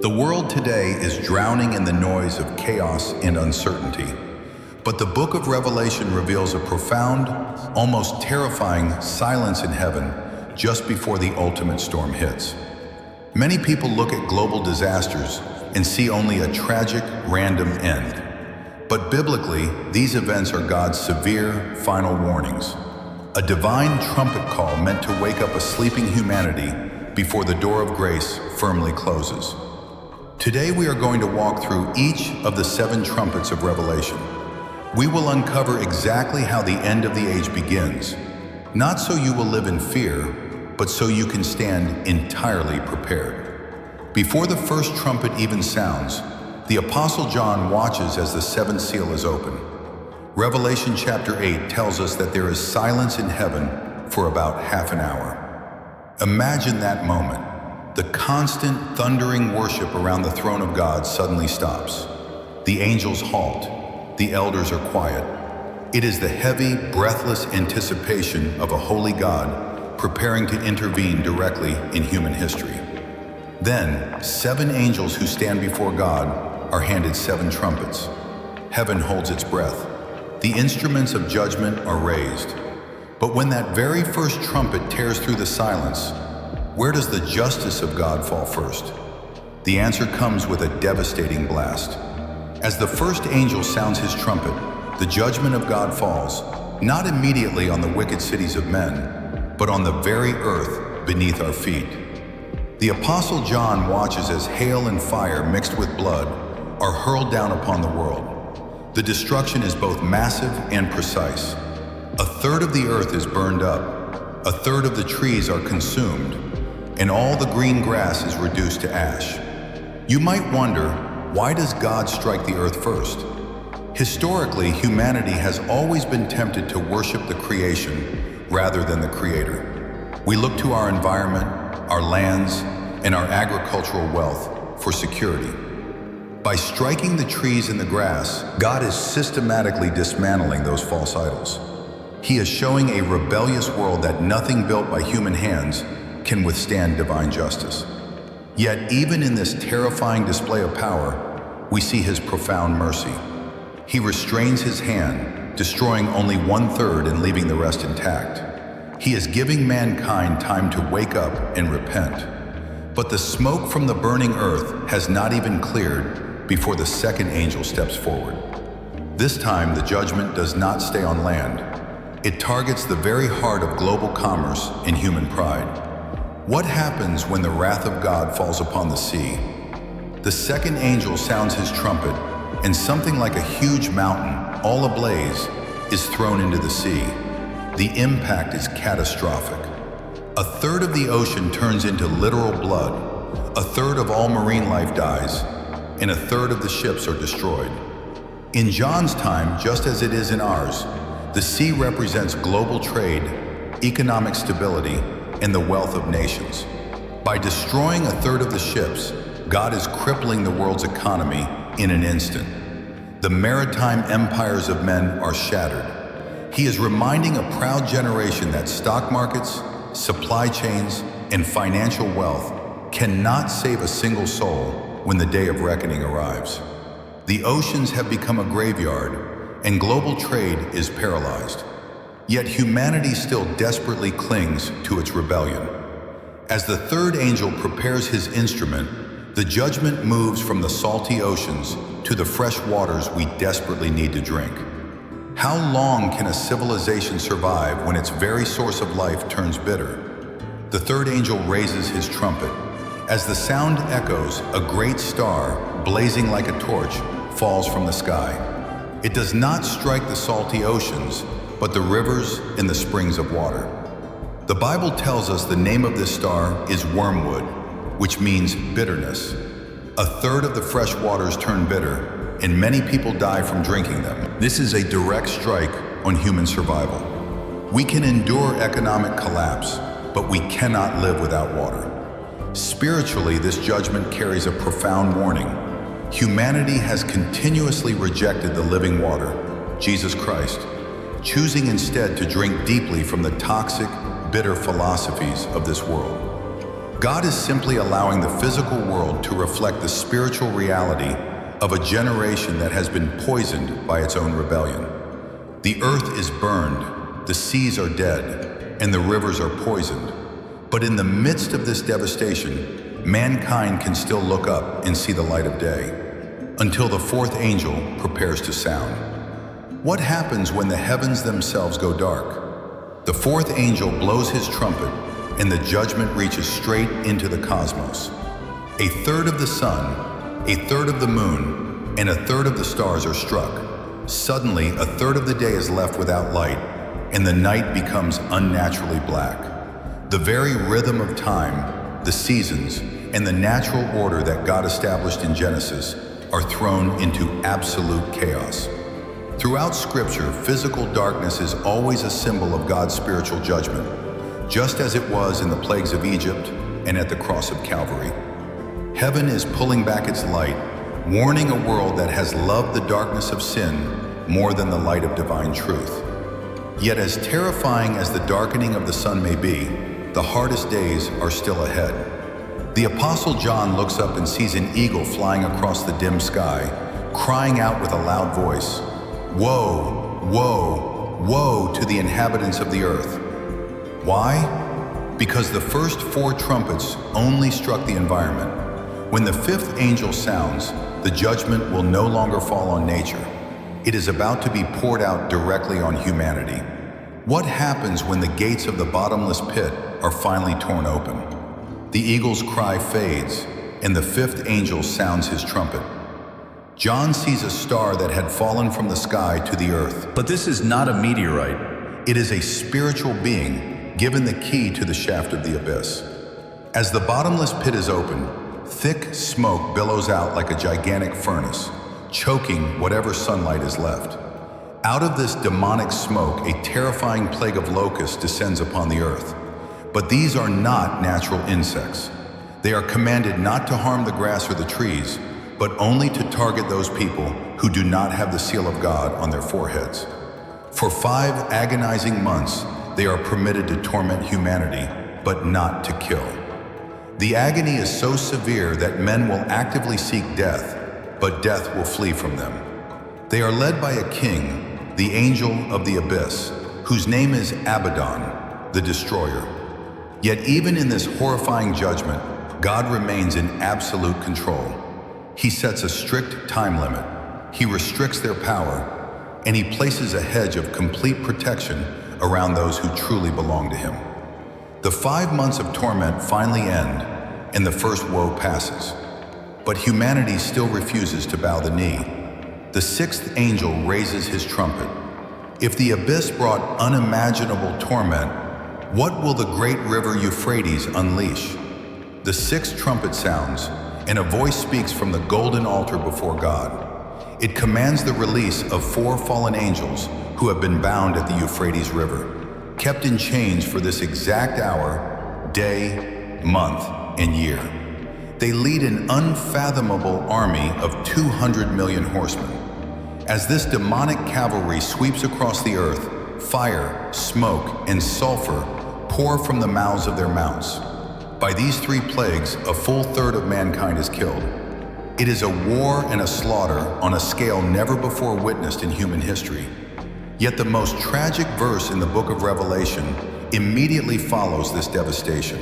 The world today is drowning in the noise of chaos and uncertainty. But the book of Revelation reveals a profound, almost terrifying silence in heaven just before the ultimate storm hits. Many people look at global disasters and see only a tragic, random end. But biblically, these events are God's severe, final warnings. A divine trumpet call meant to wake up a sleeping humanity before the door of grace firmly closes. Today we are going to walk through each of the 7 trumpets of Revelation. We will uncover exactly how the end of the age begins, not so you will live in fear, but so you can stand entirely prepared. Before the first trumpet even sounds, the Apostle John watches as the 7th seal is opened. Revelation chapter 8 tells us that there is silence in heaven for about half an hour. Imagine that moment. The constant, thundering worship around the throne of God suddenly stops. The angels halt. The elders are quiet. It is the heavy, breathless anticipation of a holy God preparing to intervene directly in human history. Then, 7 angels who stand before God are handed 7 trumpets. Heaven holds its breath. The instruments of judgment are raised. But when that very first trumpet tears through the silence, where does the justice of God fall first? The answer comes with a devastating blast. As the first angel sounds his trumpet, the judgment of God falls, not immediately on the wicked cities of men, but on the very earth beneath our feet. The Apostle John watches as hail and fire mixed with blood are hurled down upon the world. The destruction is both massive and precise. A third of the earth is burned up, a third of the trees are consumed, and all the green grass is reduced to ash. You might wonder, why does God strike the earth first? Historically, humanity has always been tempted to worship the creation rather than the Creator. We look to our environment, our lands, and our agricultural wealth for security. By striking the trees and the grass, God is systematically dismantling those false idols. He is showing a rebellious world that nothing built by human hands can withstand divine justice. Yet even in this terrifying display of power, we see his profound mercy. He restrains his hand, destroying only 1/3 and leaving the rest intact. He is giving mankind time to wake up and repent. But the smoke from the burning earth has not even cleared before the second angel steps forward. This time, the judgment does not stay on land. It targets the very heart of global commerce and human pride. What happens when the wrath of God falls upon the sea? The second angel sounds his trumpet, and something like a huge mountain, all ablaze, is thrown into the sea. The impact is catastrophic. A third of the ocean turns into literal blood, a third of all marine life dies, and a third of the ships are destroyed. In John's time, just as it is in ours, the sea represents global trade, economic stability, and the wealth of nations. By destroying a third of the ships, God is crippling the world's economy in an instant. The maritime empires of men are shattered. He is reminding a proud generation that stock markets, supply chains, and financial wealth cannot save a single soul when the day of reckoning arrives. The oceans have become a graveyard, and global trade is paralyzed. Yet humanity still desperately clings to its rebellion. As the third angel prepares his instrument, the judgment moves from the salty oceans to the fresh waters we desperately need to drink. How long can a civilization survive when its very source of life turns bitter? The third angel raises his trumpet. As the sound echoes, a great star, blazing like a torch, falls from the sky. It does not strike the salty oceans, but the rivers and the springs of water. The Bible tells us the name of this star is Wormwood, which means bitterness. A third of the fresh waters turn bitter, and many people die from drinking them. This is a direct strike on human survival. We can endure economic collapse, but we cannot live without water. Spiritually, this judgment carries a profound warning. Humanity has continuously rejected the living water, Jesus Christ, choosing instead to drink deeply from the toxic, bitter philosophies of this world. God is simply allowing the physical world to reflect the spiritual reality of a generation that has been poisoned by its own rebellion. The earth is burned, the seas are dead, and the rivers are poisoned. But in the midst of this devastation, mankind can still look up and see the light of day, until the fourth angel prepares to sound. What happens when the heavens themselves go dark? The fourth angel blows his trumpet, and the judgment reaches straight into the cosmos. A third of the sun, a third of the moon, and a third of the stars are struck. Suddenly, a third of the day is left without light, and the night becomes unnaturally black. The very rhythm of time, the seasons, and the natural order that God established in Genesis are thrown into absolute chaos. Throughout Scripture, physical darkness is always a symbol of God's spiritual judgment, just as it was in the plagues of Egypt and at the cross of Calvary. Heaven is pulling back its light, warning a world that has loved the darkness of sin more than the light of divine truth. Yet as terrifying as the darkening of the sun may be, the hardest days are still ahead. The Apostle John looks up and sees an eagle flying across the dim sky, crying out with a loud voice, "Woe, woe, woe to the inhabitants of the earth." Why? Because the first 4 trumpets only struck the environment. When the 5th angel sounds, the judgment will no longer fall on nature. It is about to be poured out directly on humanity. What happens when the gates of the bottomless pit are finally torn open? The eagle's cry fades, and the 5th angel sounds his trumpet. John sees a star that had fallen from the sky to the earth. But this is not a meteorite. It is a spiritual being, given the key to the shaft of the abyss. As the bottomless pit is opened, thick smoke billows out like a gigantic furnace, choking whatever sunlight is left. Out of this demonic smoke, a terrifying plague of locusts descends upon the earth. But these are not natural insects. They are commanded not to harm the grass or the trees, but only to target those people who do not have the seal of God on their foreheads. For 5 agonizing months, they are permitted to torment humanity, but not to kill. The agony is so severe that men will actively seek death, but death will flee from them. They are led by a king, the angel of the abyss, whose name is Abaddon, the destroyer. Yet even in this horrifying judgment, God remains in absolute control. He sets a strict time limit, he restricts their power, and he places a hedge of complete protection around those who truly belong to him. The 5 months of torment finally end, and the first woe passes. But humanity still refuses to bow the knee. The 6th angel raises his trumpet. If the abyss brought unimaginable torment, what will the great river Euphrates unleash? The 6th trumpet sounds, and a voice speaks from the golden altar before God. It commands the release of 4 fallen angels who have been bound at the Euphrates River, kept in chains for this exact hour, day, month, and year. They lead an unfathomable army of 200 million horsemen. As this demonic cavalry sweeps across the earth, fire, smoke, and sulfur pour from the mouths of their mounts. By these 3 plagues, a full third of mankind is killed. It is a war and a slaughter on a scale never before witnessed in human history. Yet the most tragic verse in the book of Revelation immediately follows this devastation.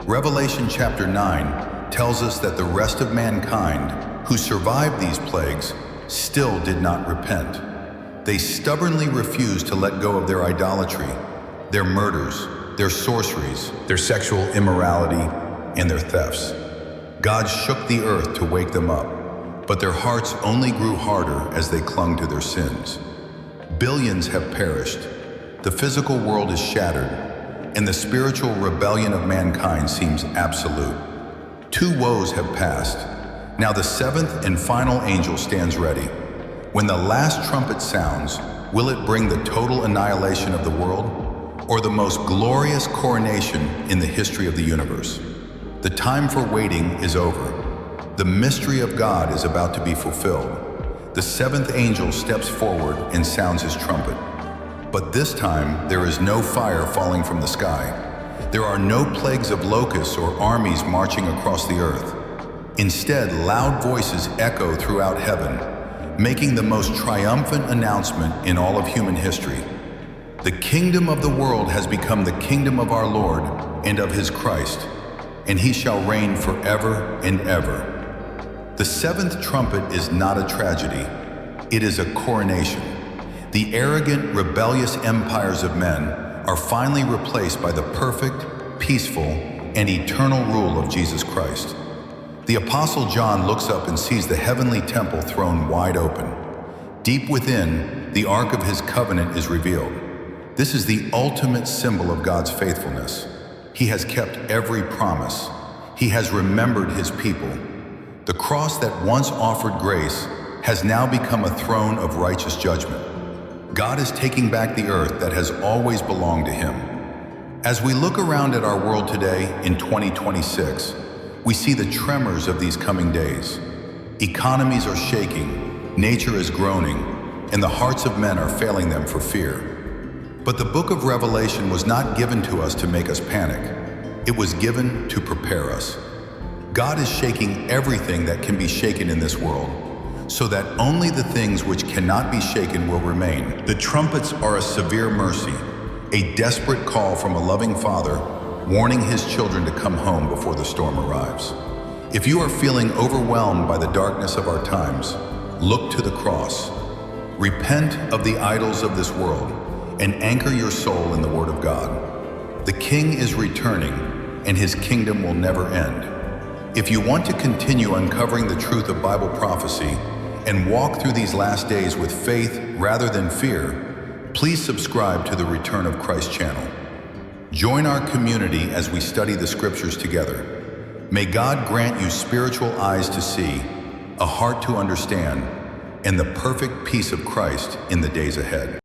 Revelation chapter 9 tells us that the rest of mankind who survived these plagues still did not repent. They stubbornly refused to let go of their idolatry, their murders, their sorceries, their sexual immorality, and their thefts. God shook the earth to wake them up, but their hearts only grew harder as they clung to their sins. Billions have perished, the physical world is shattered, and the spiritual rebellion of mankind seems absolute. 2 woes have passed. Now the 7th and final angel stands ready. When the last trumpet sounds, will it bring the total annihilation of the world, or the most glorious coronation in the history of the universe? The time for waiting is over. The mystery of God is about to be fulfilled. The 7th angel steps forward and sounds his trumpet. But this time, there is no fire falling from the sky. There are no plagues of locusts or armies marching across the earth. Instead, loud voices echo throughout heaven, making the most triumphant announcement in all of human history. The kingdom of the world has become the kingdom of our Lord and of his Christ, and he shall reign forever and ever. The seventh trumpet is not a tragedy. It is a coronation. The arrogant, rebellious empires of men are finally replaced by the perfect, peaceful, and eternal rule of Jesus Christ. The Apostle John looks up and sees the heavenly temple thrown wide open. Deep within, the Ark of his covenant is revealed. This is the ultimate symbol of God's faithfulness. He has kept every promise. He has remembered his people. The cross that once offered grace has now become a throne of righteous judgment. God is taking back the earth that has always belonged to him. As we look around at our world today in 2026, we see the tremors of these coming days. Economies are shaking, nature is groaning, and the hearts of men are failing them for fear. But the book of Revelation was not given to us to make us panic. It was given to prepare us. God is shaking everything that can be shaken in this world, so that only the things which cannot be shaken will remain. The trumpets are a severe mercy, a desperate call from a loving Father, warning his children to come home before the storm arrives. If you are feeling overwhelmed by the darkness of our times, look to the cross. Repent of the idols of this world and anchor your soul in the Word of God. The King is returning, and his kingdom will never end. If you want to continue uncovering the truth of Bible prophecy and walk through these last days with faith rather than fear, please subscribe to the Return of Christ channel. Join our community as we study the scriptures together. May God grant you spiritual eyes to see, a heart to understand, and the perfect peace of Christ in the days ahead.